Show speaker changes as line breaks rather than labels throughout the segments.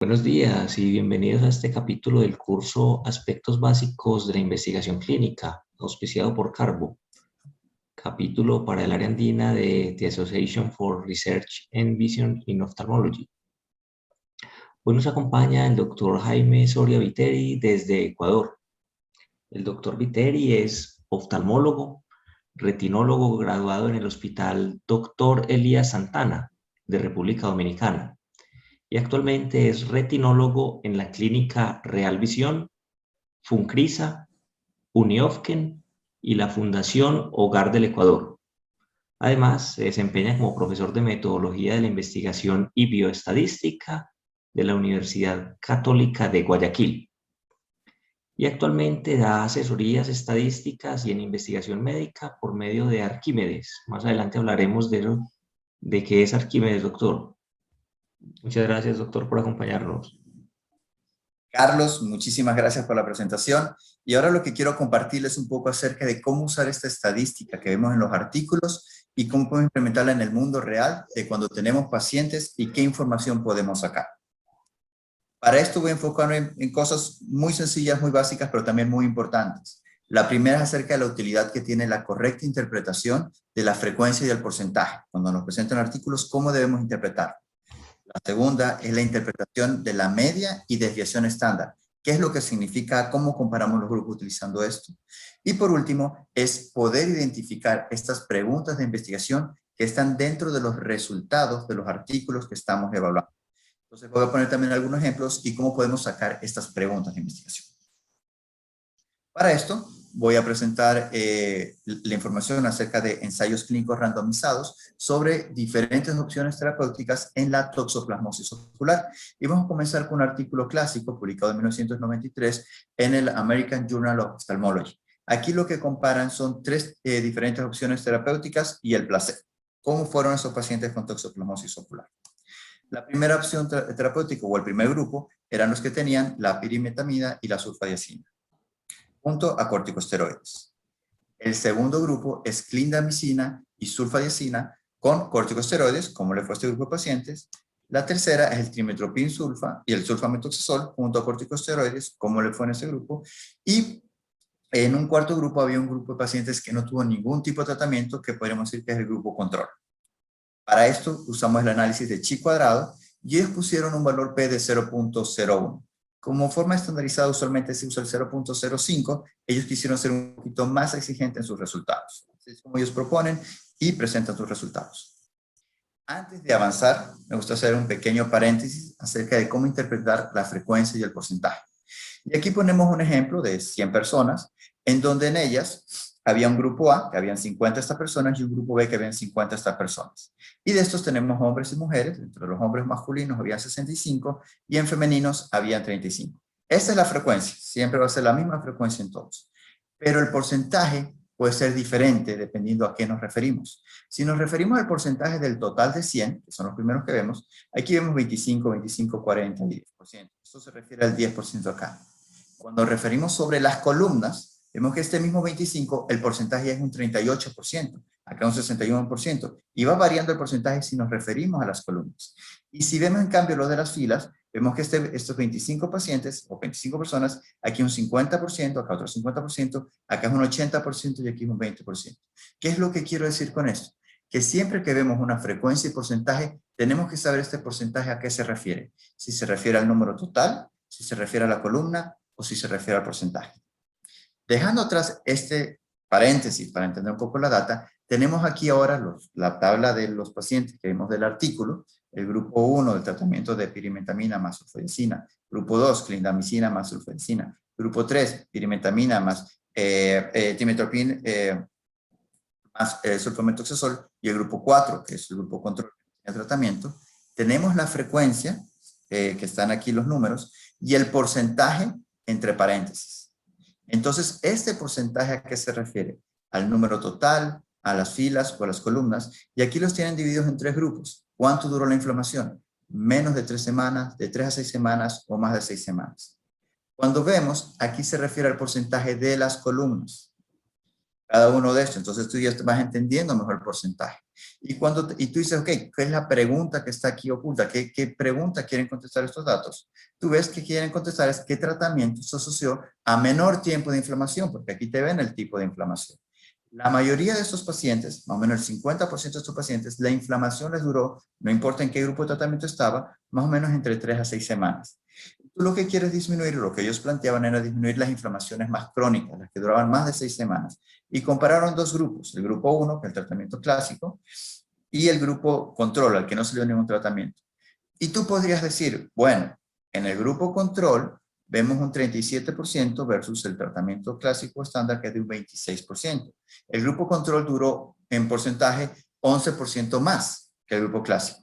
Buenos días y bienvenidos a este capítulo del curso Aspectos Básicos de la Investigación Clínica, auspiciado por Carbo, capítulo para el área andina de The Association for Research and Vision in Ophthalmology. Hoy nos acompaña el doctor Jaime Soria Viteri desde Ecuador. El doctor Viteri es oftalmólogo, retinólogo graduado en el Hospital Dr. Elías Santana de República Dominicana y actualmente es retinólogo en la clínica Real Visión, Funcrisa, Uniofken y la Fundación Hogar del Ecuador. Además, se desempeña como profesor de metodología de la investigación y bioestadística de la Universidad Católica de Guayaquil. Y actualmente da asesorías estadísticas y en investigación médica por medio de Arquímedes. Más adelante hablaremos de qué es Arquímedes, doctor. Muchas gracias, doctor, por acompañarnos.
Carlos, muchísimas gracias por la presentación. Y ahora lo que quiero compartirles un poco acerca de cómo usar esta estadística que vemos en los artículos y cómo podemos implementarla en el mundo real de cuando tenemos pacientes y qué información podemos sacar. Para esto voy a enfocarme en cosas muy sencillas, muy básicas, pero también muy importantes. La primera es acerca de la utilidad que tiene la correcta interpretación de la frecuencia y del porcentaje. Cuando nos presentan artículos, ¿cómo debemos interpretar? La segunda es la interpretación de la media y desviación estándar. ¿Qué es lo que significa? ¿Cómo comparamos los grupos utilizando esto? Y por último, es poder identificar estas preguntas de investigación que están dentro de los resultados de los artículos que estamos evaluando. Entonces voy a poner también algunos ejemplos y cómo podemos sacar estas preguntas de investigación. Para esto, voy a presentar la información acerca de ensayos clínicos randomizados sobre diferentes opciones terapéuticas en la toxoplasmosis ocular. Y vamos a comenzar con un artículo clásico publicado en 1993 en el American Journal of Ophthalmology. Aquí lo que comparan son tres diferentes opciones terapéuticas y el placebo. ¿Cómo fueron esos pacientes con toxoplasmosis ocular? La primera opción terapéutica o el primer grupo eran los que tenían la pirimetamina y la sulfadiazina, junto a corticosteroides. El segundo grupo es clindamicina y sulfadiazina con corticosteroides, como le fue a este grupo de pacientes. La tercera es el trimetoprim sulfa y el sulfametoxazol junto a corticosteroides, como le fue en ese grupo. Y en un cuarto grupo había un grupo de pacientes que no tuvo ningún tipo de tratamiento, que podríamos decir que es el grupo control. Para esto usamos el análisis de chi cuadrado y ellos pusieron un valor P de 0.01. Como forma estandarizada usualmente se usa el 0.05, ellos quisieron ser un poquito más exigentes en sus resultados. Así es como ellos proponen y presentan sus resultados. Antes de avanzar, me gusta hacer un pequeño paréntesis acerca de cómo interpretar la frecuencia y el porcentaje. Y aquí ponemos un ejemplo de 100 personas, en donde en ellas había un grupo A, que habían 50 de estas personas, y un grupo B, que habían 50 de estas personas. Y de estos tenemos hombres y mujeres. Entre los hombres masculinos había 65 y en femeninos había 35. Esta es la frecuencia, siempre va a ser la misma frecuencia en todos. Pero el porcentaje puede ser diferente dependiendo a qué nos referimos. Si nos referimos al porcentaje del total de 100, que son los primeros que vemos, aquí vemos 25, 25, 40 y 10%. Esto se refiere al 10% acá. Cuando referimos sobre las columnas, vemos que este mismo 25, el porcentaje es un 38%, acá un 61%, y va variando el porcentaje si nos referimos a las columnas. Y si vemos en cambio lo de las filas, vemos que estos 25 pacientes o 25 personas, aquí un 50%, acá otro 50%, acá es un 80% y aquí es un 20%. ¿Qué es lo que quiero decir con esto? Que siempre que vemos una frecuencia y porcentaje, tenemos que saber este porcentaje a qué se refiere. Si se refiere al número total, si se refiere a la columna o si se refiere al porcentaje. Dejando atrás este paréntesis para entender un poco la data, tenemos aquí ahora la tabla de los pacientes que vimos del artículo. El grupo 1 del tratamiento de pirimetamina más sulfadicina, grupo 2 clindamicina más sulfadicina, grupo 3 pirimetamina más timetoprim más sulfametoxazol, y el grupo 4, que es el grupo control de tratamiento. Tenemos la frecuencia, que están aquí los números, y el porcentaje entre paréntesis. Entonces, este porcentaje ¿a qué se refiere? Al número total, a las filas o a las columnas, y aquí los tienen divididos en tres grupos. ¿Cuánto duró la inflamación? Menos de 3 semanas, de 3 a 6 semanas o más de 6 semanas. Cuando vemos, aquí se refiere al porcentaje de las columnas. cada uno de estos. Entonces tú ya te vas entendiendo mejor el porcentaje. Y tú dices, ok, ¿qué es la pregunta que está aquí oculta? ¿Qué pregunta quieren contestar estos datos? Tú ves que quieren contestar es qué tratamiento se asoció a menor tiempo de inflamación, porque aquí te ven el tipo de inflamación. La mayoría de estos pacientes, más o menos el 50% de estos pacientes, la inflamación les duró, no importa en qué grupo de tratamiento estaba, más o menos entre 3 a 6 semanas. Tú lo que quieres disminuir, lo que ellos planteaban era disminuir las inflamaciones más crónicas, las que duraban más de 6 semanas. Y compararon dos grupos, el grupo 1, que es el tratamiento clásico, y el grupo control, al que no se le dio ningún tratamiento. Y tú podrías decir, bueno, en el grupo control vemos un 37% versus el tratamiento clásico estándar que es de un 26%. El grupo control duró en porcentaje 11% más que el grupo clásico.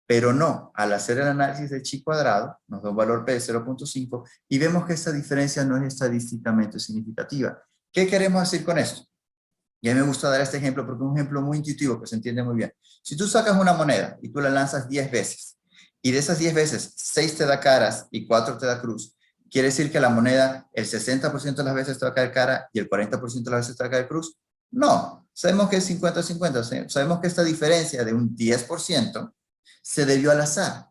Pero no, al hacer el análisis de chi cuadrado, nos da un valor P de 0.5 y vemos que esta diferencia no es estadísticamente significativa. ¿Qué queremos decir con esto? Y a mí me gusta dar este ejemplo porque es un ejemplo muy intuitivo que se entiende muy bien. Si tú sacas una moneda y tú la lanzas 10 veces, y de esas 10 veces, 6 te da caras y 4 te da cruz, quiere decir que la moneda, el 60% de las veces te va a caer cara y el 40% de las veces te va a caer cruz. No, sabemos que es 50-50, sabemos que esta diferencia de un 10% se debió al azar.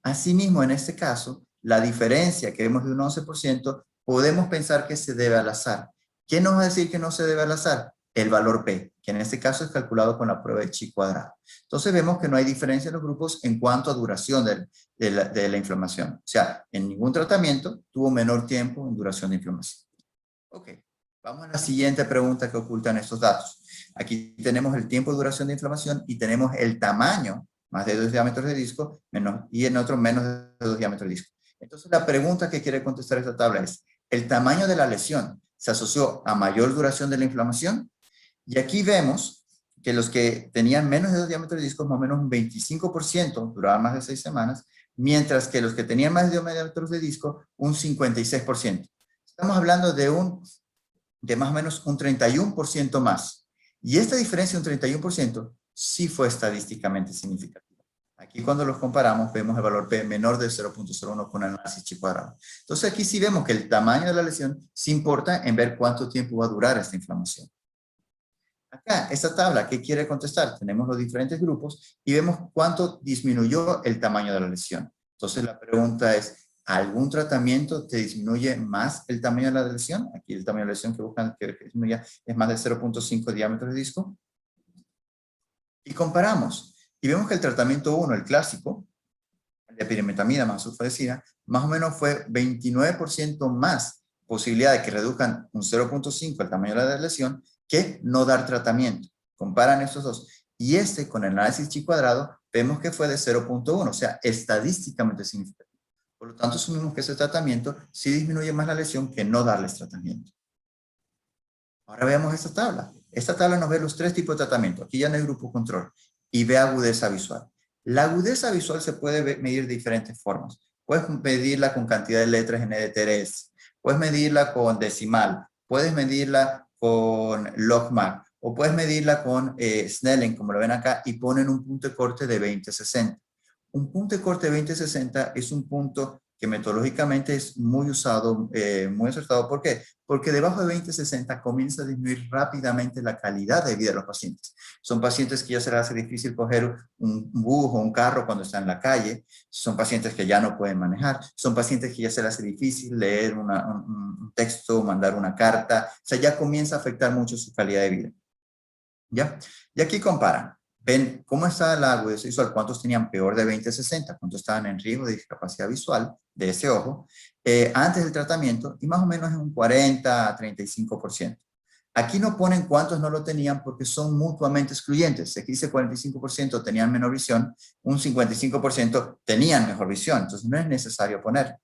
Asimismo, en este caso, la diferencia que vemos de un 11%, podemos pensar que se debe al azar. ¿Qué nos va a decir que no se debe al azar? El valor P, que en este caso es calculado con la prueba de chi cuadrado. Entonces vemos que no hay diferencia en los grupos en cuanto a duración de la inflamación. O sea, en ningún tratamiento tuvo menor tiempo en duración de inflamación. Ok, vamos a la siguiente pregunta que ocultan estos datos. Aquí tenemos el tiempo de duración de inflamación y tenemos el tamaño, más de 2 diámetros de disco, y en otro menos de 2 diámetros de disco. Entonces la pregunta que quiere contestar esta tabla es, ¿el tamaño de la lesión se asoció a mayor duración de la inflamación? Y aquí vemos que los que tenían menos de 2 diámetros de disco, más o menos un 25%, duraban más de 6 semanas, mientras que los que tenían más de 2 diámetros de disco, un 56%. Estamos hablando de más o menos un 31% más. Y esta diferencia de un 31% sí fue estadísticamente significativa. Aquí cuando los comparamos vemos el valor P menor de 0.01 con análisis chi cuadrado. Entonces aquí sí vemos que el tamaño de la lesión sí importa en ver cuánto tiempo va a durar esta inflamación. Acá, esta tabla, ¿qué quiere contestar? Tenemos los diferentes grupos y vemos cuánto disminuyó el tamaño de la lesión. Entonces la pregunta es, ¿algún tratamiento te disminuye más el tamaño de la lesión? Aquí el tamaño de la lesión que buscan que disminuya es más de 0.5 diámetros de disco. Y comparamos. Y vemos que el tratamiento 1, el clásico, el de pirimetamida más sulfadecina, más o menos fue 29% más posibilidad de que reduzcan un 0.5 el tamaño de la lesión que no dar tratamiento. Comparan estos dos. Y este, con el análisis chi cuadrado, vemos que fue de 0.1, o sea, estadísticamente significativo. Por lo tanto, asumimos que ese tratamiento sí disminuye más la lesión que no darles tratamiento. Ahora veamos esta tabla. Esta tabla nos ve los 3 tipos de tratamiento. Aquí ya no hay grupo control. Y ve agudeza visual. La agudeza visual se puede medir de diferentes formas. Puedes medirla con cantidad de letras en EDTRS. Puedes medirla con decimal. Puedes medirla con logMAR. O puedes medirla con Snellen, como lo ven acá, y ponen un punto de corte de 20-60. Un punto de corte de 20-60 es un punto que metodológicamente es muy usado, muy acertado. ¿Por qué? Porque debajo de 20-60 comienza a disminuir rápidamente la calidad de vida de los pacientes. Son pacientes que ya se les hace difícil coger un bus o un carro cuando están en la calle, son pacientes que ya no pueden manejar, son pacientes que ya se les hace difícil leer un texto, mandar una carta, o sea, ya comienza a afectar mucho su calidad de vida. ¿Ya? Y aquí comparan. Ven cómo está la agudeza visual, cuántos tenían peor de 20-60, cuántos estaban en riesgo de discapacidad visual de ese ojo antes del tratamiento y más o menos en un 40-35%. Aquí no ponen cuántos no lo tenían porque son mutuamente excluyentes. Aquí dice 45% tenían menor visión, un 55% tenían mejor visión, entonces no es necesario poner.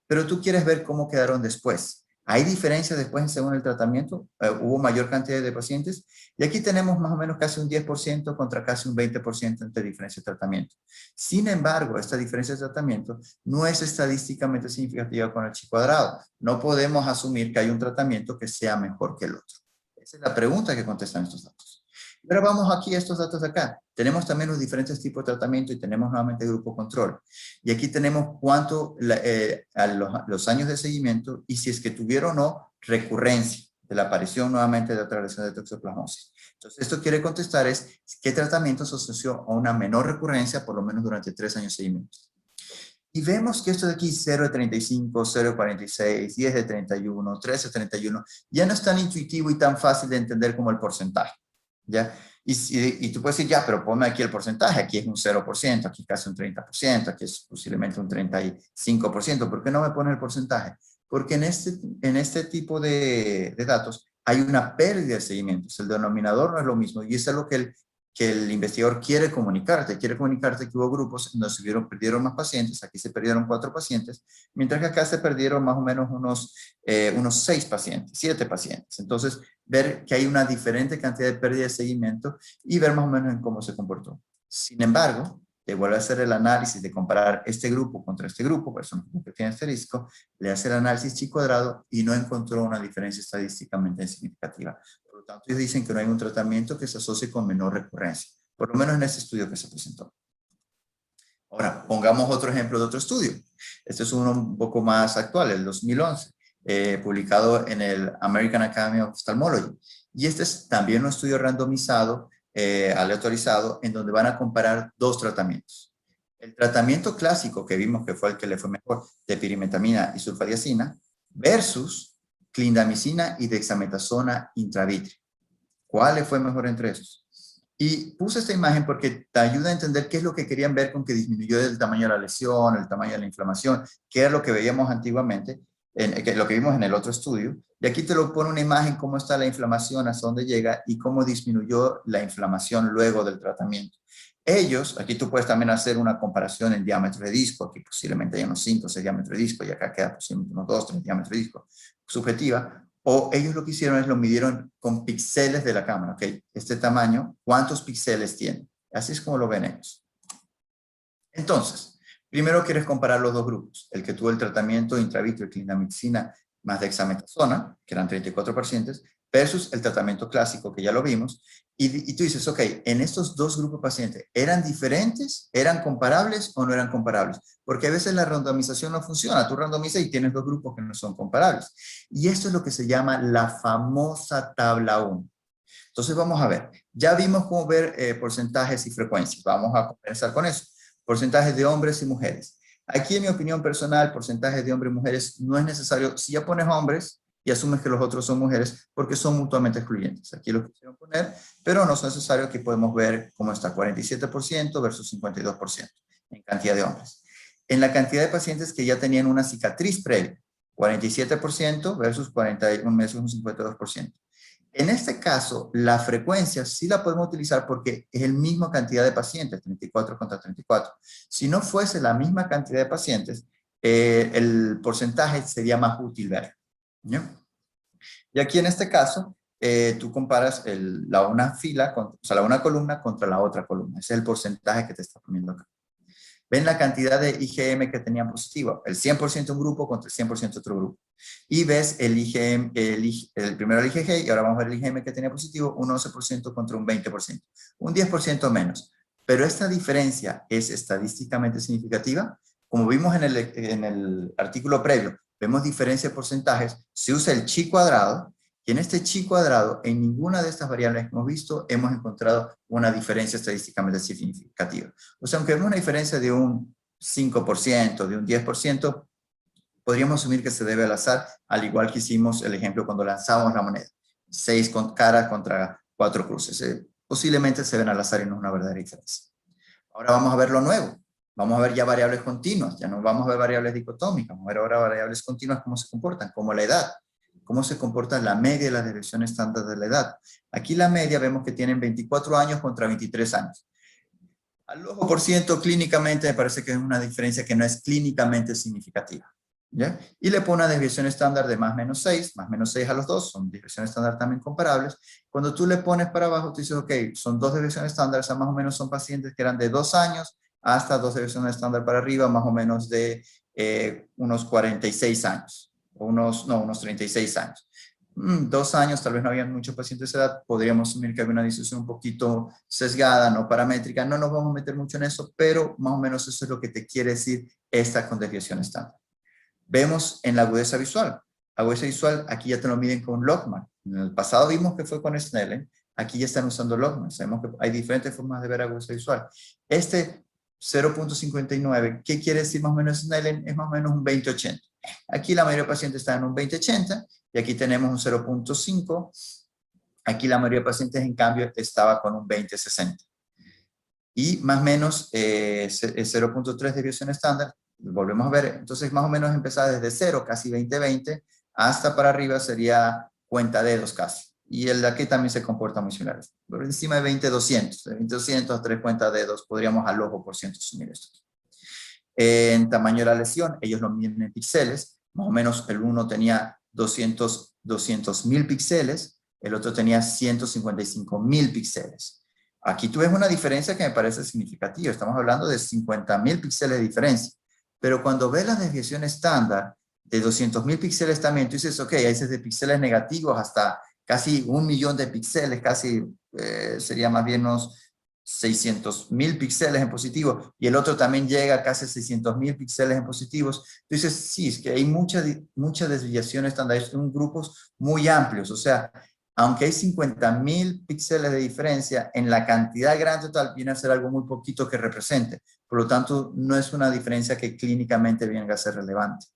Pero tú quieres ver cómo quedaron después. ¿Hay diferencias después según el tratamiento? ¿Hubo mayor cantidad de pacientes? Y aquí tenemos más o menos casi un 10% contra casi un 20% entre diferencia de tratamiento. Sin embargo, esta diferencia de tratamiento no es estadísticamente significativa con el chi cuadrado. No podemos asumir que hay un tratamiento que sea mejor que el otro. Esa es la pregunta que contestan estos datos. Ahora vamos aquí a estos datos de acá. Tenemos también los diferentes tipos de tratamiento y tenemos nuevamente grupo control. Y aquí tenemos cuánto los años de seguimiento y si es que tuvieron o no recurrencia. de la aparición nuevamente de otra lesión de toxoplasmosis. Entonces, esto quiere contestar es qué tratamiento se asoció a una menor recurrencia, por lo menos durante 3 años de seguimiento. Y vemos que esto de aquí, 0 de 35, 0 de 46, 10 de 31, 13 de 31, ya no es tan intuitivo y tan fácil de entender como el porcentaje, ¿ya? Y tú puedes decir, ya, pero ponme aquí el porcentaje, aquí es un 0%, aquí casi un 30%, aquí es posiblemente un 35%, ¿por qué no me pone el porcentaje? Porque en este tipo de datos hay una pérdida de seguimientos, el denominador no es lo mismo, y eso es lo que el investigador quiere comunicarte que hubo grupos donde perdieron más pacientes, aquí se perdieron 4 pacientes, mientras que acá se perdieron más o menos unos 6 pacientes, 7 pacientes. Entonces, ver que hay una diferente cantidad de pérdida de seguimiento y ver más o menos en cómo se comportó. Sin embargo, te vuelve a hacer el análisis de comparar este grupo contra este grupo, personas que tienen este risco, le hace el análisis chi cuadrado y no encontró una diferencia estadísticamente significativa. Por lo tanto, ellos dicen que no hay un tratamiento que se asocie con menor recurrencia, por lo menos en este estudio que se presentó. Ahora, pongamos otro ejemplo de otro estudio. Este es uno un poco más actual, el 2011, publicado en el American Academy of Ophthalmology. Y este es también un estudio randomizado, aleatorizado, en donde van a comparar 2 tratamientos. El tratamiento clásico que vimos que fue el que le fue mejor, de pirimetamina y sulfadiacina, versus clindamicina y dexametasona intravítrea. ¿Cuál le fue mejor entre esos? Y puse esta imagen porque te ayuda a entender qué es lo que querían ver con que disminuyó el tamaño de la lesión, el tamaño de la inflamación, que era lo que veíamos antiguamente, lo que vimos en el otro estudio. Y aquí te lo pone una imagen, cómo está la inflamación, hasta dónde llega y cómo disminuyó la inflamación luego del tratamiento. Ellos, aquí tú puedes también hacer una comparación en diámetro de disco, aquí posiblemente hay unos 5 o 6 diámetros de disco y acá queda posiblemente unos 2 o 3 diámetros de disco, subjetiva. O ellos lo que hicieron es lo midieron con píxeles de la cámara. Ok, este tamaño, ¿cuántos píxeles tiene? Así es como lo ven ellos. Entonces, primero quieres comparar los dos grupos. El que tuvo el tratamiento intravítreо de clindamicina más dexametasona, que eran 34 pacientes, versus el tratamiento clásico, que ya lo vimos. Y tú dices, ok, en estos dos grupos de pacientes, ¿eran diferentes? ¿Eran comparables o no eran comparables? Porque a veces la randomización no funciona. Tú randomizas y tienes dos grupos que no son comparables. Y esto es lo que se llama la famosa tabla 1. Entonces vamos a ver. Ya vimos cómo ver porcentajes y frecuencias. Vamos a comenzar con eso. Porcentajes de hombres y mujeres. Aquí, en mi opinión personal, porcentajes de hombres y mujeres no es necesario. Si ya pones hombres y asumes que los otros son mujeres, porque son mutuamente excluyentes. Aquí lo quisieron poner, pero no es necesario. Aquí podemos ver cómo está 47% versus 52% en cantidad de hombres. En la cantidad de pacientes que ya tenían una cicatriz previa, 47% versus 41 versus un 52%. En este caso, la frecuencia sí la podemos utilizar porque es la misma cantidad de pacientes, 34 contra 34. Si no fuese la misma cantidad de pacientes, el porcentaje sería más útil ver. ¿Ya? Y aquí en este caso, tú comparas la una columna contra la otra columna. Ese es el porcentaje que te está poniendo acá. Ven la cantidad de IgM que tenían positivo, el 100% un grupo contra el 100% otro grupo. Y ves el IgM, primero el IgG y ahora vamos a ver el IgM que tenía positivo, un 11% contra un 20%, un 10% menos. Pero esta diferencia es estadísticamente significativa. Como vimos en el artículo previo, vemos diferencia de porcentajes, se usa el chi cuadrado, y en este chi cuadrado, en ninguna de estas variables que hemos visto, hemos encontrado una diferencia estadísticamente significativa. O sea, aunque vemos una diferencia de un 5%, de un 10%, podríamos asumir que se debe al azar, al igual que hicimos el ejemplo cuando lanzamos la moneda. 6 caras contra 4 cruces. Posiblemente se ven al azar y no es una verdadera diferencia. Ahora vamos a ver lo nuevo. Vamos a ver ya variables continuas. Ya no vamos a ver variables dicotómicas. Vamos a ver ahora variables continuas, cómo se comportan, como la edad. Cómo se comporta la media de la desviación estándar de la edad. Aquí la media vemos que tienen 24 años contra 23 años. Al ojo por ciento clínicamente me parece que es una diferencia que no es clínicamente significativa. ¿Ya? Y le pone una desviación estándar de más menos 6 a los dos, son desviaciones estándar también comparables. Cuando tú le pones para abajo, tú dices, ok, son dos desviaciones estándar, o sea, más o menos son pacientes que eran de 2 años hasta dos desviaciones estándar para arriba, más o menos de unos 46 años, o unos 36 años. 2 años, tal vez no habían muchos pacientes de esa edad, podríamos asumir que había una distribución un poquito sesgada, no paramétrica, no nos vamos a meter mucho en eso, pero más o menos eso es lo que te quiere decir esta con desviación estándar. Vemos en la agudeza visual. Agudeza visual, aquí ya te lo miden con logmark. En el pasado vimos que fue con Snellen, aquí ya están usando logman. Sabemos que hay diferentes formas de ver aguza visual. Este 0.59, ¿qué quiere decir más o menos Snellen? Es más o menos un 20-80. Aquí la mayoría de pacientes están en un 20-80 y aquí tenemos un 0.5. Aquí la mayoría de pacientes, en cambio, estaba con un 20-60. Y más o menos 0.3 desviación estándar, volvemos a ver, entonces más o menos empezar desde 0, casi 20-20, hasta para arriba sería cuenta dedos casi. Y el de aquí también se comporta muy similar. Por encima de 20-200, de 20-200 a 3 cuentas dedos, podríamos al ojo por ciento asumir esto. En tamaño de la lesión, ellos lo miden en píxeles, más o menos el uno tenía 200.000 píxeles, el otro tenía 155.000 píxeles. Aquí tú ves una diferencia que me parece significativa, estamos hablando de 50.000 píxeles de diferencia, pero cuando ves la desviación estándar de 200.000 píxeles también, tú dices, ok, hay desde píxeles negativos hasta casi 1.000.000 de píxeles, casi sería más bien unos 600.000 píxeles en positivo, y el otro también llega a casi 600.000 píxeles en positivos. Entonces, sí, es que hay mucha desviación estándar, son grupos muy amplios, o sea, aunque hay 50.000 píxeles de diferencia, en la cantidad grande total viene a ser algo muy poquito que represente. Por lo tanto, no es una diferencia que clínicamente venga a ser relevante.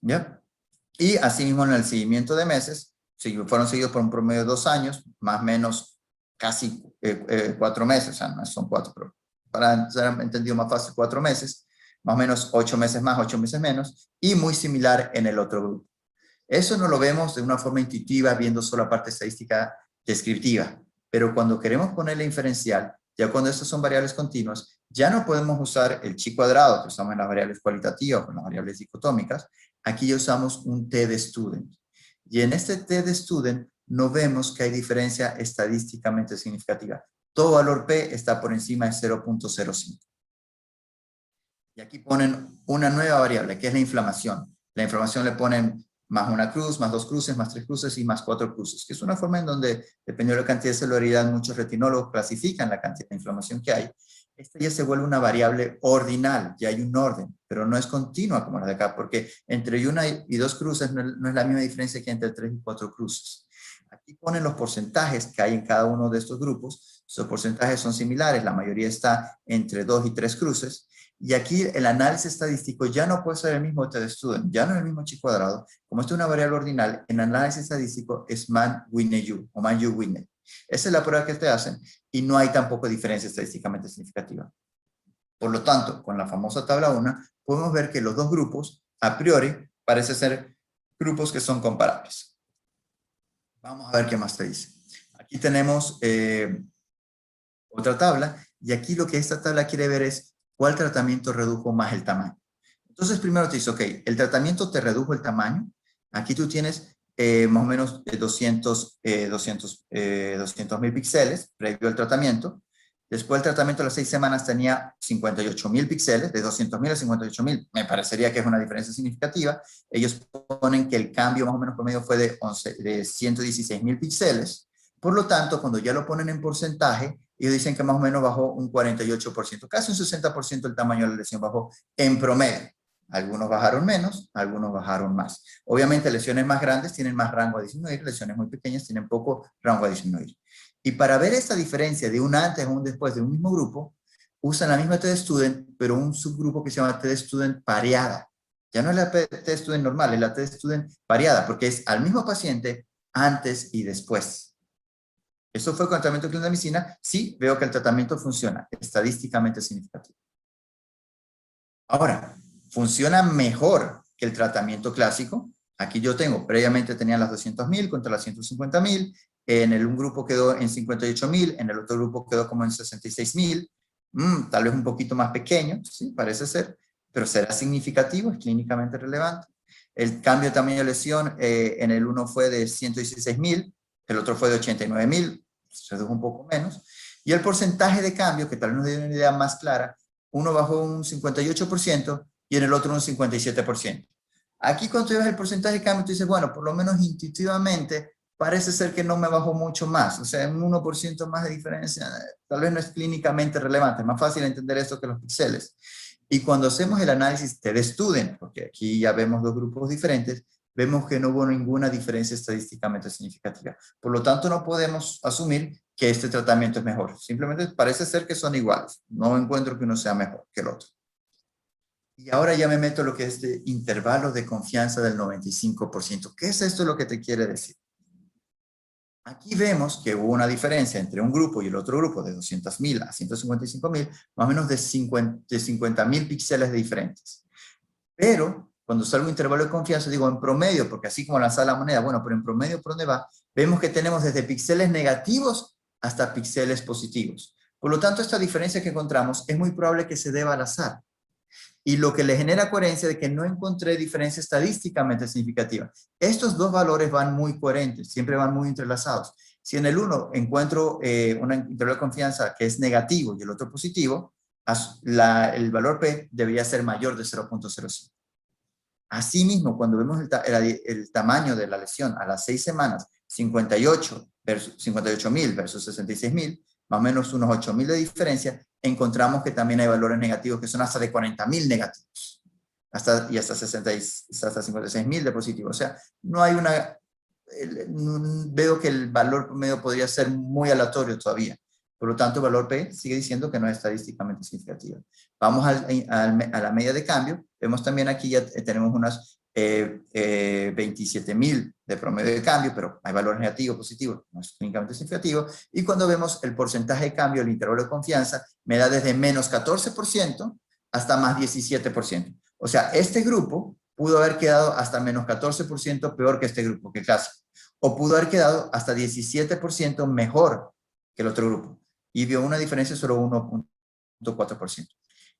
¿Ya? Y asimismo en el seguimiento de meses, fueron seguidos por un promedio de 2 años, más o menos casi 4 meses, o sea, no son 4, pero para ser entendido más fácil, 4 meses, más o menos 8 meses más, 8 meses menos, y muy similar en el otro grupo. Eso no lo vemos de una forma intuitiva viendo solo la parte estadística descriptiva, pero cuando queremos poner la inferencial, ya cuando estas son variables continuas, ya no podemos usar el chi cuadrado que usamos en las variables cualitativas o en las variables dicotómicas. Aquí ya usamos un t de student. Y en este t de student no vemos que hay diferencia estadísticamente significativa. Todo valor p está por encima de 0.05. Y aquí ponen una nueva variable, que es la inflamación. La inflamación le ponen más una cruz, más 2 cruces, más 3 cruces y más 4 cruces, que es una forma en donde, dependiendo de la cantidad de celularidad, muchos retinólogos clasifican la cantidad de inflamación que hay. Esta ya se vuelve una variable ordinal, ya hay un orden, pero no es continua como la de acá, porque entre una y 2 cruces no es la misma diferencia que entre 3 y 4 cruces. Aquí ponen los porcentajes que hay en cada uno de estos grupos. Esos porcentajes son similares, la mayoría está entre 2 y 3 cruces. Y aquí el análisis estadístico ya no puede ser el mismo t-student, ya no es el mismo chi cuadrado. Como esto es una variable ordinal, el análisis estadístico es man-Wine-U o man-U-Wine. Esa es la prueba que te hacen y no hay tampoco diferencia estadísticamente significativa. Por lo tanto, con la famosa tabla 1, podemos ver que los dos grupos, a priori, parecen ser grupos que son comparables. Vamos a ver qué más te dice. Aquí tenemos otra tabla, y aquí lo que esta tabla quiere ver es cuál tratamiento redujo más el tamaño. Entonces primero te dice, ok, el tratamiento te redujo el tamaño. Aquí tú tienes más o menos 200.000 píxeles previo al tratamiento. Después del tratamiento de las 6 semanas tenía 58.000 píxeles, de 200.000 a 58.000. Me parecería que es una diferencia significativa. Ellos ponen que el cambio más o menos promedio fue de 116.000 píxeles. Por lo tanto, cuando ya lo ponen en porcentaje, ellos dicen que más o menos bajó un 48%, casi un 60% el tamaño de la lesión bajó en promedio. Algunos bajaron menos, algunos bajaron más. Obviamente lesiones más grandes tienen más rango a disminuir, lesiones muy pequeñas tienen poco rango a disminuir. Y para ver esta diferencia de un antes o un después de un mismo grupo, usan la misma t-student, pero un subgrupo que se llama t-student pareada. Ya no es la t-student normal, es la t-student pareada, porque es al mismo paciente antes y después. ¿Eso fue con el tratamiento de clindamicina? Sí, veo que el tratamiento funciona, estadísticamente significativo. Ahora, ¿funciona mejor que el tratamiento clásico? Aquí yo tengo, previamente tenían las 200.000 contra las 150.000, en un grupo quedó en 58.000, en el otro grupo quedó como en 66.000, tal vez un poquito más pequeño, sí, parece ser, pero será significativo, es clínicamente relevante. El cambio de tamaño de lesión en el uno fue de 116.000, el otro fue de 89.000, se redujo un poco menos, y el porcentaje de cambio, que tal vez nos dé una idea más clara, uno bajó un 58% y en el otro un 57%. Aquí cuando tú ves el porcentaje de cambio, tú dices, bueno, por lo menos intuitivamente parece ser que no me bajó mucho más, o sea, un 1% más de diferencia, tal vez no es clínicamente relevante, es más fácil entender esto que los píxeles. Y cuando hacemos el análisis de student, porque aquí ya vemos dos grupos diferentes, vemos que no hubo ninguna diferencia estadísticamente significativa. Por lo tanto, no podemos asumir que este tratamiento es mejor. Simplemente parece ser que son iguales. No encuentro que uno sea mejor que el otro. Y ahora ya me meto en lo que es este intervalo de confianza del 95%. ¿Qué es esto lo que te quiere decir? Aquí vemos que hubo una diferencia entre un grupo y el otro grupo de 200.000 a 155.000, más o menos de 50.000 píxeles diferentes. Pero cuando salgo intervalo de confianza, digo en promedio, porque así como lanzar la moneda, bueno, pero en promedio, ¿por dónde va? Vemos que tenemos desde píxeles negativos hasta píxeles positivos. Por lo tanto, esta diferencia que encontramos es muy probable que se deba al azar. Y lo que le genera coherencia de que no encontré diferencia estadísticamente significativa. Estos dos valores van muy coherentes, siempre van muy entrelazados. Si en el uno encuentro un intervalo de confianza que es negativo y el otro positivo, el valor P debería ser mayor de 0.05. Asimismo, cuando vemos el tamaño de la lesión a las 6 semanas, 58.000 versus 66.000, más o menos unos 8.000 de diferencia, encontramos que también hay valores negativos que son hasta de 40.000 negativos, hasta 56.000 de positivo. O sea, no hay veo que el valor promedio podría ser muy aleatorio todavía. Por lo tanto, el valor P sigue diciendo que no es estadísticamente significativo. Vamos a la media de cambio. Vemos también aquí ya tenemos unas 27.000 de promedio de cambio, pero hay valores negativos, positivos, no es clínicamente significativo. Y cuando vemos el porcentaje de cambio, el intervalo de confianza, me da desde menos 14% hasta más 17%. O sea, este grupo pudo haber quedado hasta menos 14% peor que este grupo, que casi. O pudo haber quedado hasta 17% mejor que el otro grupo. Y vio una diferencia de solo 1.4%.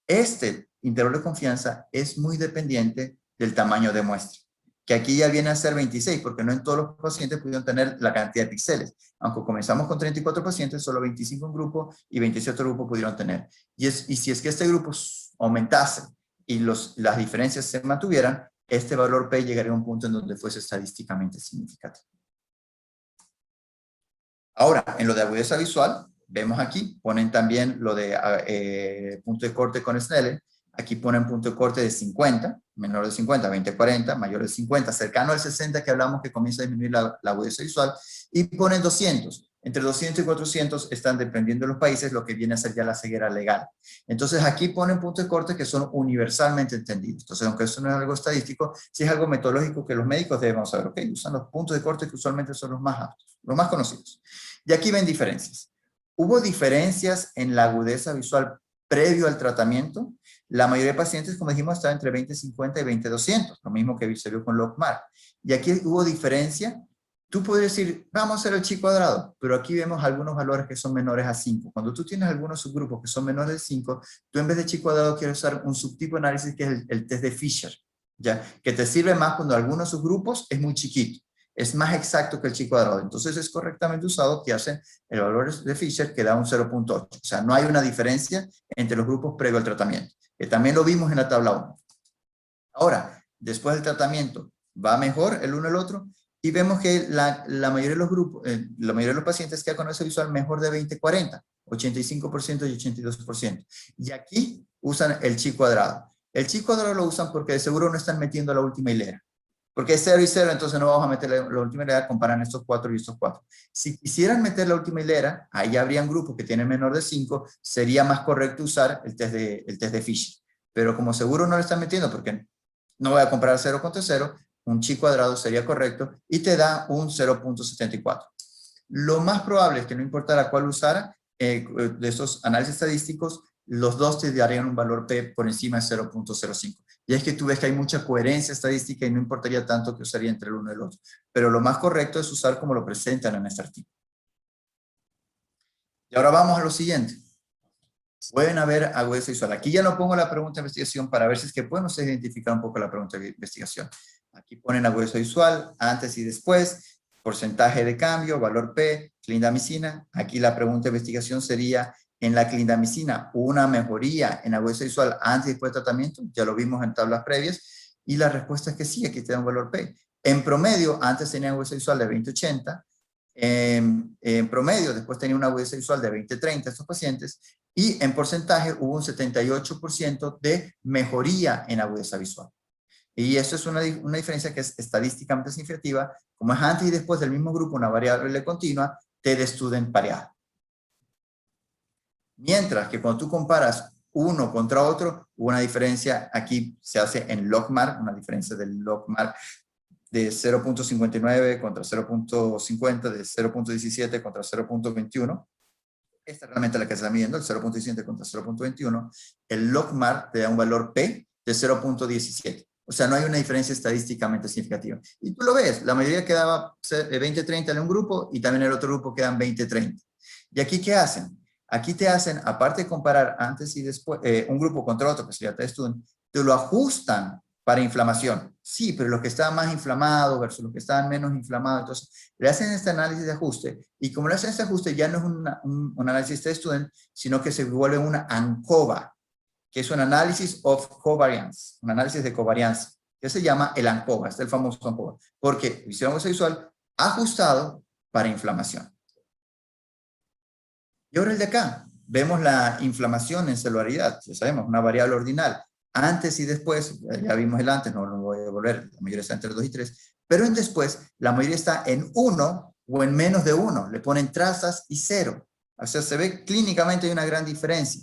Este intervalo de confianza es muy dependiente del tamaño de muestra, que aquí ya viene a ser 26, porque no en todos los pacientes pudieron tener la cantidad de píxeles. Aunque comenzamos con 34 pacientes, solo 25 en grupo y 27 grupos pudieron tener. Y si es que este grupo aumentase y las diferencias se mantuvieran, este valor P llegaría a un punto en donde fuese estadísticamente significativo. Ahora, en lo de agudeza visual, vemos aquí, ponen también lo de punto de corte con Snellen. Aquí ponen punto de corte de 50, menor de 50, 20, 40, mayor de 50, cercano al 60 que hablamos que comienza a disminuir la agudeza visual. Y ponen 200. Entre 200 y 400 están, dependiendo de los países, lo que viene a ser ya la ceguera legal. Entonces aquí ponen puntos de corte que son universalmente entendidos. Entonces, aunque eso no es algo estadístico, sí es algo metodológico que los médicos debemos saber. Ok, usan los puntos de corte que usualmente son los más altos, los más conocidos. Y aquí ven diferencias. ¿Hubo diferencias en la agudeza visual previo al tratamiento? La mayoría de pacientes, como dijimos, estaba entre 20-50 y 20-200, lo mismo que se vio con Lockmar. Y aquí hubo diferencia. Tú puedes decir, vamos a hacer el chi cuadrado, pero aquí vemos algunos valores que son menores a 5. Cuando tú tienes algunos subgrupos que son menores de 5, tú en vez de chi cuadrado quieres usar un subtipo de análisis que es el test de Fisher, ¿ya? Que te sirve más cuando algunos subgrupos es muy chiquito. Es más exacto que el chi cuadrado. Entonces es correctamente usado que hace el valor de Fisher que da un 0.8. O sea, no hay una diferencia entre los grupos previo al tratamiento. Que también lo vimos en la tabla 1. Ahora, después del tratamiento, ¿va mejor el uno el otro? Y vemos que la mayoría de los grupos, la mayoría de los pacientes queda con ese visual mejor de 20-40, 85% y 82%. Y aquí usan el chi cuadrado. El chi cuadrado lo usan porque de seguro no están metiendo la última hilera. Porque es 0 y 0, entonces no vamos a meter la última hilera, comparan estos 4 y estos 4. Si quisieran meter la última hilera, ahí habrían grupos que tienen menor de 5, sería más correcto usar el test de Fisher. Pero como seguro no lo están metiendo, porque no voy a comparar 0 contra 0, un chi cuadrado sería correcto y te da un 0.74. Lo más probable es que no importara cuál usara, de esos análisis estadísticos, los dos te darían un valor P por encima de 0.05. Y es que tú ves que hay mucha coherencia estadística y no importaría tanto que usaría entre el uno y el otro. Pero lo más correcto es usar como lo presentan en este artículo. Y ahora vamos a lo siguiente. Pueden haber agudeza visual. Aquí ya no pongo la pregunta de investigación para ver si es que podemos identificar un poco la pregunta de investigación. Aquí ponen agudeza visual, antes y después, porcentaje de cambio, valor P, clindamicina. Aquí la pregunta de investigación sería, en la clindamicina, ¿hubo una mejoría en agudeza visual antes y después del tratamiento? Ya lo vimos en tablas previas. Y la respuesta es que sí, aquí te da un valor P. En promedio, antes tenía agudeza visual de 20-80. En promedio, después tenía una agudeza visual de 20-30 estos pacientes. Y en porcentaje hubo un 78% de mejoría en agudeza visual. Y eso es una diferencia que es estadísticamente significativa. Como es antes y después del mismo grupo, una variable continua, t-de-student pareada. Mientras que cuando tú comparas uno contra otro, hubo una diferencia, aquí se hace en logmark, una diferencia del logmark de 0.59 contra 0.50, de 0.17 contra 0.21. Esta es realmente la que se está midiendo, el 0.17 contra 0.21. El logmark te da un valor P de 0.17. O sea, no hay una diferencia estadísticamente significativa. Y tú lo ves, la mayoría quedaba 20-30 en un grupo y también en el otro grupo quedan 20-30. ¿Y aquí qué hacen? Aquí te hacen, aparte de comparar antes y después, un grupo contra otro, que sería test student, te lo ajustan para inflamación. Sí, pero los que estaban más inflamados versus los que estaban menos inflamados, entonces le hacen este análisis de ajuste, y como le hacen este ajuste ya no es un análisis de student, sino que se vuelve una ANCOVA, que es un análisis of covariance, un análisis de covarianza, que se llama el ANCOVA, es el famoso ANCOVA, porque visión visual ajustado para inflamación. Y ahora el de acá, vemos la inflamación en celularidad, ya sabemos, una variable ordinal. Antes y después, ya vimos el antes, no lo voy a volver, la mayoría está entre 2 y 3, pero en después, la mayoría está en 1 o en menos de 1, le ponen trazas y 0. O sea, se ve clínicamente hay una gran diferencia.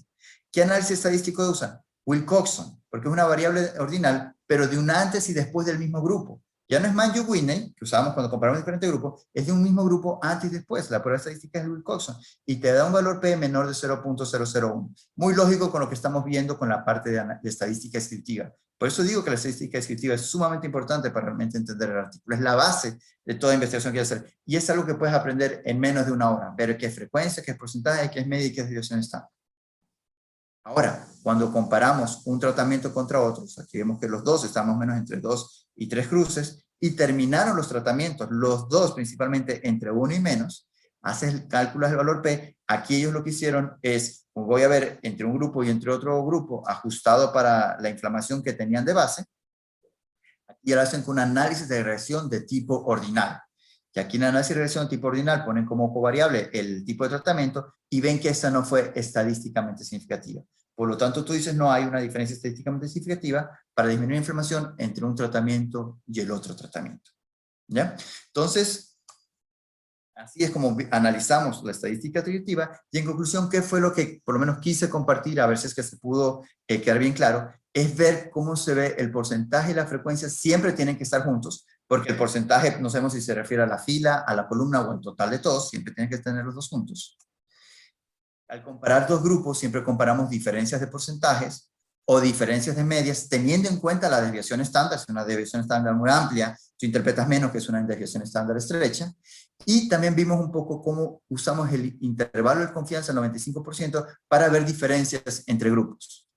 ¿Qué análisis estadístico usan? Wilcoxon, porque es una variable ordinal, pero de un antes y después del mismo grupo. Ya no es Mann-Whitney, que usábamos cuando comparamos diferentes grupos, es de un mismo grupo antes y después. La prueba estadística es de Wilcoxon y te da un valor P menor de 0.001. Muy lógico con lo que estamos viendo con la parte de estadística descriptiva. Por eso digo que la estadística descriptiva es sumamente importante para realmente entender el artículo. Es la base de toda investigación que hay que hacer. Y es algo que puedes aprender en menos de una hora. Ver qué es frecuencia, qué es porcentaje, qué es media y qué es desviación estándar. Ahora, cuando comparamos un tratamiento contra otros, aquí vemos que los dos están más o menos entre 2 y 3 cruces, y terminaron los tratamientos, los dos principalmente entre 1 y menos, haces el cálculo del valor P. Aquí ellos lo que hicieron es, voy a ver entre un grupo y entre otro grupo, ajustado para la inflamación que tenían de base, y ahora hacen un análisis de regresión de tipo ordinal. Y aquí en el análisis de regresión de tipo ordinal ponen como covariable el tipo de tratamiento y ven que esta no fue estadísticamente significativa. Por lo tanto, tú dices no hay una diferencia estadísticamente significativa para disminuir la inflamación entre un tratamiento y el otro tratamiento. ¿Ya? Entonces, así es como analizamos la estadística predictiva y en conclusión, ¿qué fue lo que por lo menos quise compartir? A ver si es que se pudo quedar bien claro. Es ver cómo se ve el porcentaje y la frecuencia siempre tienen que estar juntos, porque el porcentaje no sabemos si se refiere a la fila, a la columna o al total de todos, siempre tienen que tener los dos juntos. Al comparar dos grupos, siempre comparamos diferencias de porcentajes o diferencias de medias, teniendo en cuenta la desviación estándar. Si es una desviación estándar muy amplia, tú interpretas menos que es una desviación estándar estrecha. Y también vimos un poco cómo usamos el intervalo de confianza, el 95%, para ver diferencias entre grupos.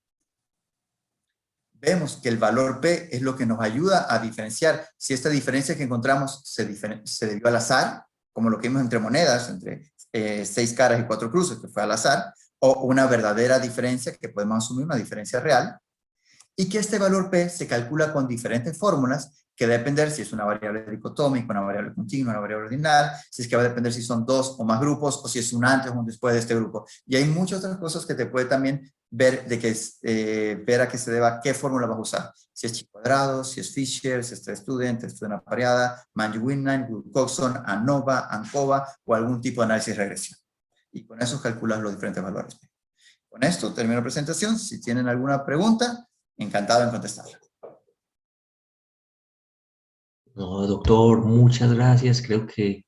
Vemos que el valor P es lo que nos ayuda a diferenciar si esta diferencia que encontramos se debió al azar, como lo que vimos entre monedas, entre 6 caras y 4 cruces, que fue al azar, o una verdadera diferencia que podemos asumir, una diferencia real, y que este valor P se calcula con diferentes fórmulas que va a depender si es una variable dicotómica, una variable continua, una variable ordinal, si es que va a depender si son dos o más grupos, o si es un antes o un después de este grupo. Y hay muchas otras cosas que te puede también ver, ver a qué se deba, qué fórmula vas a usar. Si es chi cuadrado, si es Fisher, si es student apareada, Mann-Whitney, Wilcoxon, ANOVA, ANCOVA o algún tipo de análisis de regresión. Y con eso calculas los diferentes valores. Con esto termino la presentación. Si tienen alguna pregunta, encantado en contestarla.
No, doctor, muchas gracias. Creo que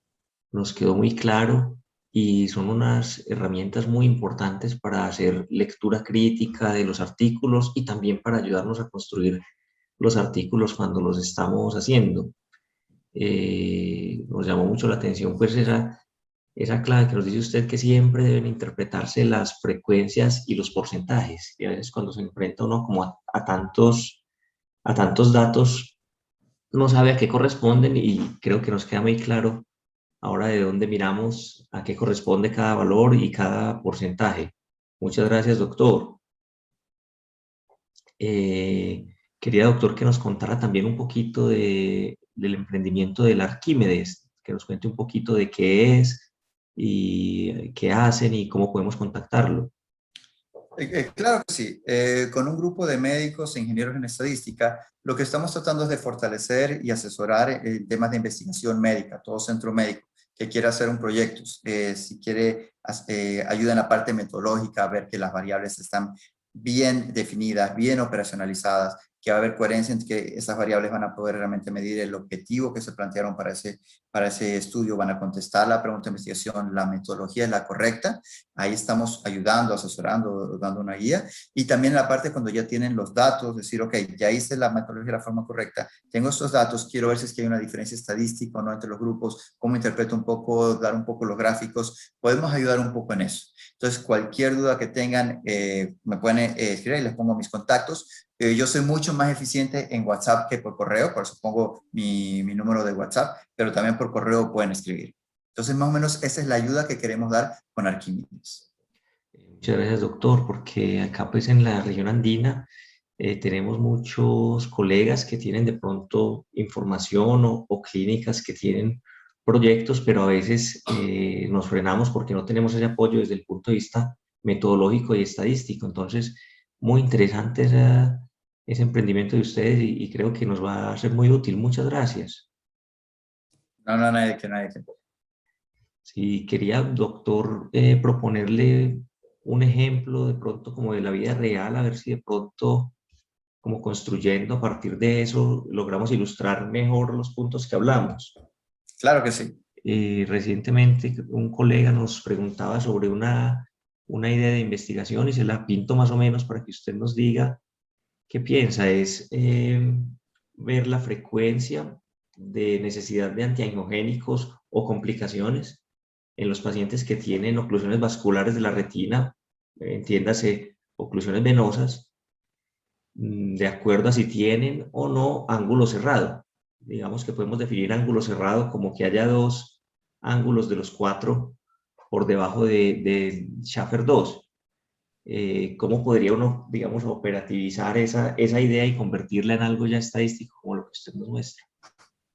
nos quedó muy claro y son unas herramientas muy importantes para hacer lectura crítica de los artículos y también para ayudarnos a construir los artículos cuando los estamos haciendo. Nos llamó mucho la atención pues esa clave que nos dice usted que siempre deben interpretarse las frecuencias y los porcentajes. Y a veces cuando se enfrenta uno como a tantos datos, no sabe a qué corresponden y creo que nos queda muy claro ahora de dónde miramos, a qué corresponde cada valor y cada porcentaje. Muchas gracias, doctor. Quería, doctor, que nos contara también un poquito del emprendimiento del Arquímedes, que nos cuente un poquito de qué es y qué hacen y cómo podemos contactarlo.
Claro que sí. Con un grupo de médicos e ingenieros en estadística, lo que estamos tratando es de fortalecer y asesorar temas de investigación médica, todo centro médico que quiera hacer un proyecto, si quiere ayuda en la parte metodológica, a ver que las variables están bien definidas, bien operacionalizadas, que va a haber coherencia en que esas variables van a poder realmente medir el objetivo que se plantearon para ese estudio, van a contestar la pregunta de investigación, la metodología es la correcta. Ahí estamos ayudando, asesorando, dando una guía. Y también la parte cuando ya tienen los datos, decir, ok, ya hice la metodología de la forma correcta, tengo estos datos, quiero ver si es que hay una diferencia estadística o no entre los grupos, cómo interpreto un poco, dar un poco los gráficos, podemos ayudar un poco en eso. Entonces, cualquier duda que tengan, me pueden escribir y les pongo mis contactos. Yo soy mucho más eficiente en WhatsApp que por correo, por eso pongo mi número de WhatsApp, pero también por correo pueden escribir. Entonces, más o menos, esa es la ayuda que queremos dar con Arquímedes.
Muchas gracias, doctor, porque acá pues en la región andina tenemos muchos colegas que tienen de pronto información o clínicas que tienen proyectos, pero a veces nos frenamos porque no tenemos ese apoyo desde el punto de vista metodológico y estadístico. Entonces, muy interesante ese emprendimiento de ustedes y creo que nos va a ser muy útil. Muchas gracias.
No, no, nadie que.
Sí, quería, doctor, proponerle un ejemplo de pronto como de la vida real, a ver si de pronto, como construyendo a partir de eso, logramos ilustrar mejor los puntos que hablamos.
Claro que sí.
Recientemente un colega nos preguntaba sobre una idea de investigación y se la pinto más o menos para que usted nos diga qué piensa. Es ver la frecuencia de necesidad de antiangiogénicos o complicaciones en los pacientes que tienen oclusiones vasculares de la retina, entiéndase, oclusiones venosas, de acuerdo a si tienen o no ángulo cerrado. Digamos que podemos definir ángulo cerrado como que haya dos ángulos de los cuatro por debajo de Schaffer 2. ¿Cómo podría uno, digamos, operativizar esa idea y convertirla en algo ya estadístico como lo que usted nos muestra?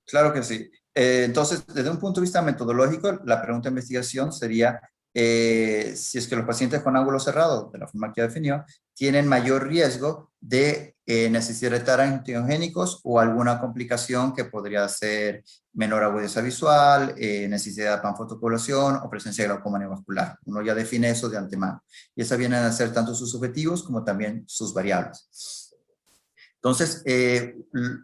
Claro que sí. Entonces, desde un punto de vista metodológico, la pregunta de investigación sería si es que los pacientes con ángulo cerrado, de la forma que ya definió, tienen mayor riesgo de necesitar antiogénicos o alguna complicación que podría ser menor agudeza visual, necesidad de panfotocoagulación o presencia de glaucoma neovascular. Uno ya define eso de antemano. Y esas vienen a ser tanto sus objetivos como también sus variables. Entonces,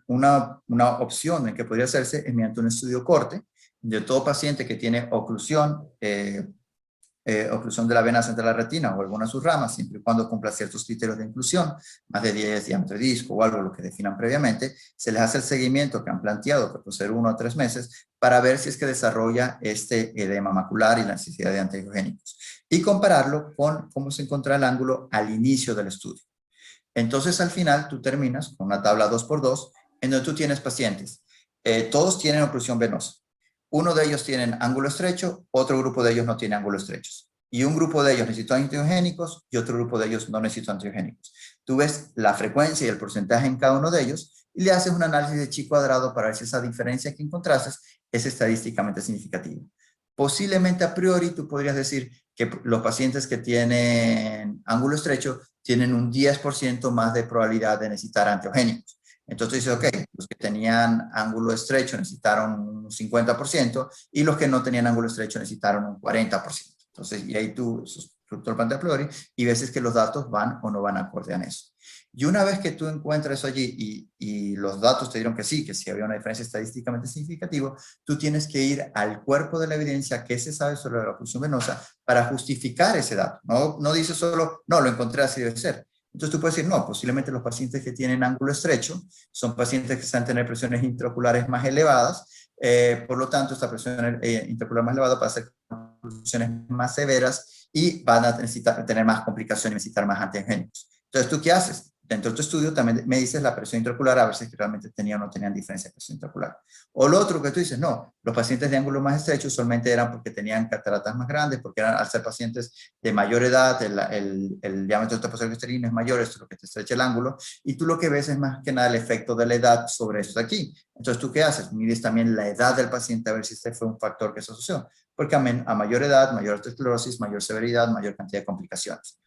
una opción en que podría hacerse es mediante un estudio corte de todo paciente que tiene oclusión de la vena central de la retina o alguna de sus ramas, siempre y cuando cumpla ciertos criterios de inclusión, más de 10 diámetro de disco o algo, lo que definan previamente, se les hace el seguimiento que han planteado, que puede ser 1 a 3 meses, para ver si es que desarrolla este edema macular y la necesidad de antiangiogénicos. Y compararlo con cómo se encuentra el ángulo al inicio del estudio. Entonces, al final, tú terminas con una tabla 2x2, en donde tú tienes pacientes. Todos tienen oclusión venosa. Uno de ellos tiene ángulo estrecho, otro grupo de ellos no tiene ángulo estrechos. Y un grupo de ellos necesita antiogénicos y otro grupo de ellos no necesita antiogénicos. Tú ves la frecuencia y el porcentaje en cada uno de ellos y le haces un análisis de chi cuadrado para ver si esa diferencia que encontraste es estadísticamente significativa. Posiblemente a priori tú podrías decir que los pacientes que tienen ángulo estrecho tienen un 10% más de probabilidad de necesitar antiogénicos. Entonces dice, ok, los que tenían ángulo estrecho necesitaron un 50% y los que no tenían ángulo estrecho necesitaron un 40%. Entonces, y ahí tú estructuras a priori y ves si es que los datos van o no van acorde a eso. Y una vez que tú encuentras eso allí y los datos te dieron que sí había una diferencia estadísticamente significativa, tú tienes que ir al cuerpo de la evidencia que se sabe sobre la oclusión venosa para justificar ese dato. No dice solo, no, lo encontré así debe ser. Entonces tú puedes decir, no, posiblemente los pacientes que tienen ángulo estrecho son pacientes que están tener presiones intraoculares más elevadas, por lo tanto esta presión intraocular más elevada va a ser oclusiones más severas y van a necesitar tener más complicaciones y necesitar más antiangénicos. Entonces, ¿tú qué haces? Dentro de tu estudio también me dices la presión intraocular a ver si realmente tenían o no tenían diferencia de presión intraocular. O lo otro que tú dices, no, los pacientes de ángulo más estrecho solamente eran porque tenían cataratas más grandes, porque eran, al ser pacientes de mayor edad, el diámetro trapezoideo uterino es mayor, esto es lo que te estrecha el ángulo, y tú lo que ves es más que nada el efecto de la edad sobre esto de aquí. Entonces, ¿tú qué haces? Mides también la edad del paciente a ver si este fue un factor que se asoció, porque a mayor edad, mayor arteriosclerosis, mayor severidad, mayor cantidad de complicaciones.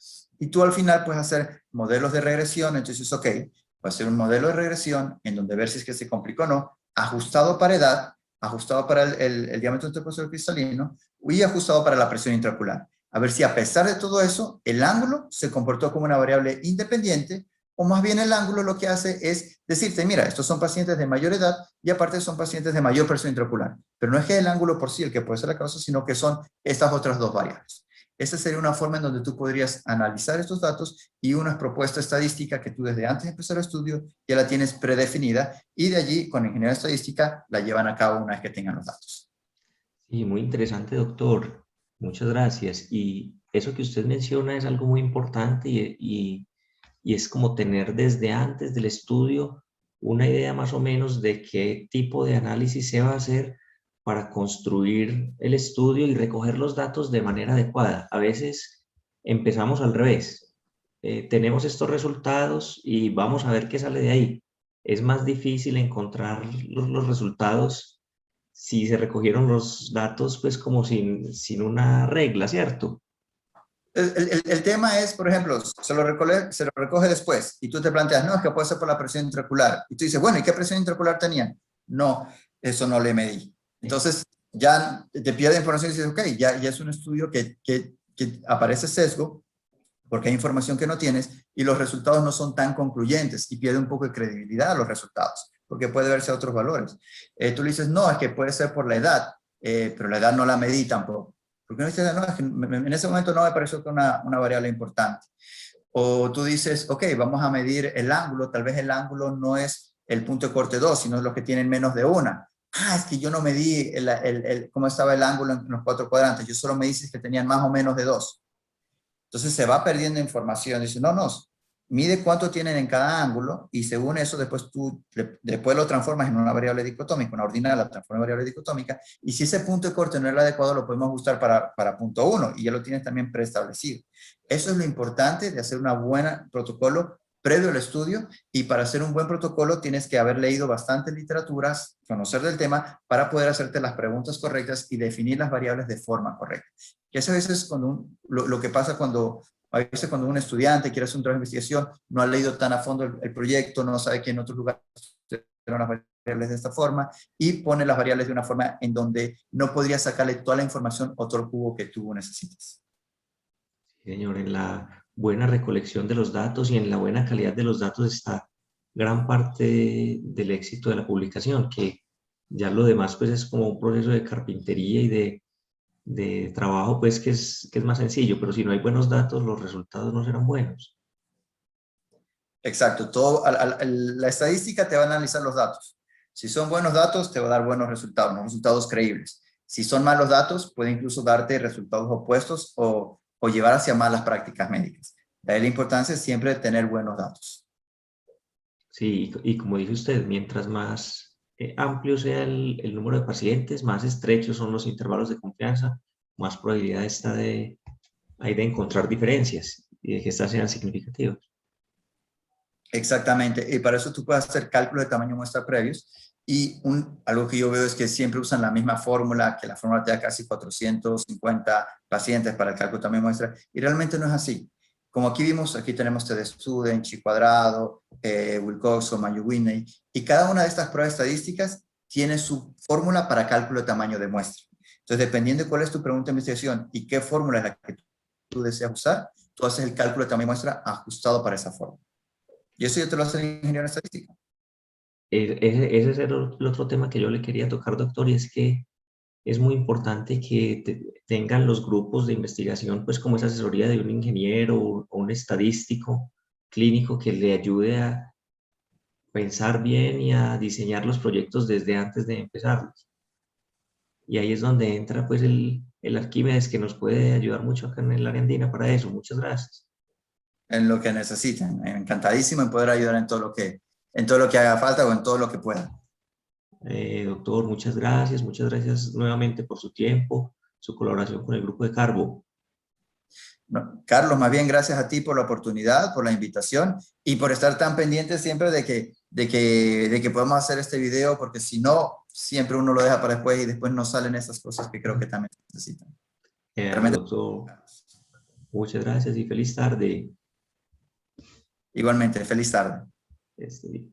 y tú al final puedes hacer modelos de regresión. Entonces, ok, voy a hacer un modelo de regresión en donde ver si es que se complicó o no, ajustado para edad, ajustado para el diámetro interposterior cristalino y ajustado para la presión intraocular. A ver si a pesar de todo eso, el ángulo se comportó como una variable independiente, o más bien el ángulo lo que hace es decirte, mira, estos son pacientes de mayor edad y aparte son pacientes de mayor presión intraocular. Pero no es que el ángulo por sí el que puede ser la causa, sino que son estas otras dos variables. Esa sería una forma en donde tú podrías analizar estos datos y una propuesta estadística que tú desde antes de empezar el estudio ya la tienes predefinida y de allí con ingeniería estadística la llevan a cabo una vez que tengan los datos.
Sí, muy interesante, doctor. Muchas gracias. Y eso que usted menciona es algo muy importante y es como tener desde antes del estudio una idea más o menos de qué tipo de análisis se va a hacer para construir el estudio y recoger los datos de manera adecuada. A veces empezamos al revés. Tenemos estos resultados y vamos a ver qué sale de ahí. Es más difícil encontrar los resultados si se recogieron los datos pues como sin una regla, ¿cierto?
El tema es, por ejemplo, se lo recoge después y tú te planteas, no, es que puede ser por la presión intraocular. Y tú dices, bueno, ¿y qué presión intraocular tenían? No, eso no le medí. Entonces ya te pide información y dices, ok, ya es un estudio que aparece sesgo porque hay información que no tienes y los resultados no son tan concluyentes y pierde un poco de credibilidad a los resultados, porque puede verse a otros valores. Tú le dices, no, es que puede ser por la edad, pero la edad no la medí tampoco. Porque no dices, no, es que en ese momento no me pareció que una variable importante. O tú dices, ok, vamos a medir el ángulo, tal vez el ángulo no es el punto de corte 2, sino los que tienen menos de una. Ah, es que yo no medí cómo estaba el ángulo en los cuatro cuadrantes, yo solo me dices que tenían más o menos de 2. Entonces se va perdiendo información. Dice, no, mide cuánto tienen en cada ángulo y según eso después tú después lo transformas en una variable dicotómica, una ordinal la transforma en variable dicotómica y si ese punto de corte no es el adecuado lo podemos ajustar para punto 1 y ya lo tienes también preestablecido. Eso es lo importante de hacer una buena protocolo previo al estudio y para hacer un buen protocolo tienes que haber leído bastantes literaturas, conocer del tema para poder hacerte las preguntas correctas y definir las variables de forma correcta. Y eso a veces lo que pasa a veces cuando un estudiante quiere hacer un trabajo de investigación, no ha leído tan a fondo el proyecto, no sabe que en otros lugares las variables de esta forma y pone las variables de una forma en donde no podría sacarle toda la información o todo el jugo que tú necesitas.
Señor, en la buena recolección de los datos y en la buena calidad de los datos está gran parte del éxito de la publicación, que ya lo demás pues es como un proceso de carpintería y de trabajo pues que es más sencillo, pero si no hay buenos datos los resultados no serán buenos.
Exacto, la estadística te va a analizar los datos. Si son buenos datos, te va a dar buenos resultados, unos resultados creíbles. Si son malos datos, puede incluso darte resultados opuestos o llevar hacia malas prácticas médicas. De ahí la importancia siempre de tener buenos datos.
Sí, y como dice usted, mientras más amplio sea el número de pacientes, más estrechos son los intervalos de confianza, más probabilidad está hay de encontrar diferencias y de que estas sean significativas.
Exactamente, y para eso tú puedes hacer cálculos de tamaño muestra previos y algo que yo veo es que siempre usan la misma fórmula, que la fórmula te da casi 450 pacientes para el cálculo de tamaño muestra, y realmente no es así. Como aquí vimos, aquí tenemos TD-Student, Chi Cuadrado, Wilcoxon, Mayo-Whitney, y cada una de estas pruebas estadísticas tiene su fórmula para cálculo de tamaño de muestra. Entonces, dependiendo de cuál es tu pregunta de investigación y qué fórmula es la que tú deseas usar, tú haces el cálculo de tamaño de muestra ajustado para esa fórmula. Y eso ya te lo hace el ingeniero en estadística.
Ese es el otro tema que yo le quería tocar, doctor, y es que es muy importante que tengan los grupos de investigación, pues como esa asesoría de un ingeniero o un estadístico clínico que le ayude a pensar bien y a diseñar los proyectos desde antes de empezarlos. Y ahí es donde entra pues el Arquímedes que nos puede ayudar mucho acá en el área andina para eso. Muchas gracias.
En lo que necesiten. Encantadísimo en poder ayudar en todo lo que haga falta o en todo lo que pueda.
Doctor, muchas gracias nuevamente por su tiempo, su colaboración con el grupo de Carbo.
No, Carlos, más bien gracias a ti por la oportunidad, por la invitación y por estar tan pendiente siempre de que podamos hacer este video, porque si no, siempre uno lo deja para después y después no salen esas cosas que creo que también se necesitan. Realmente,
Doctor, Muchas gracias y feliz tarde.
Igualmente, feliz tarde.
Este,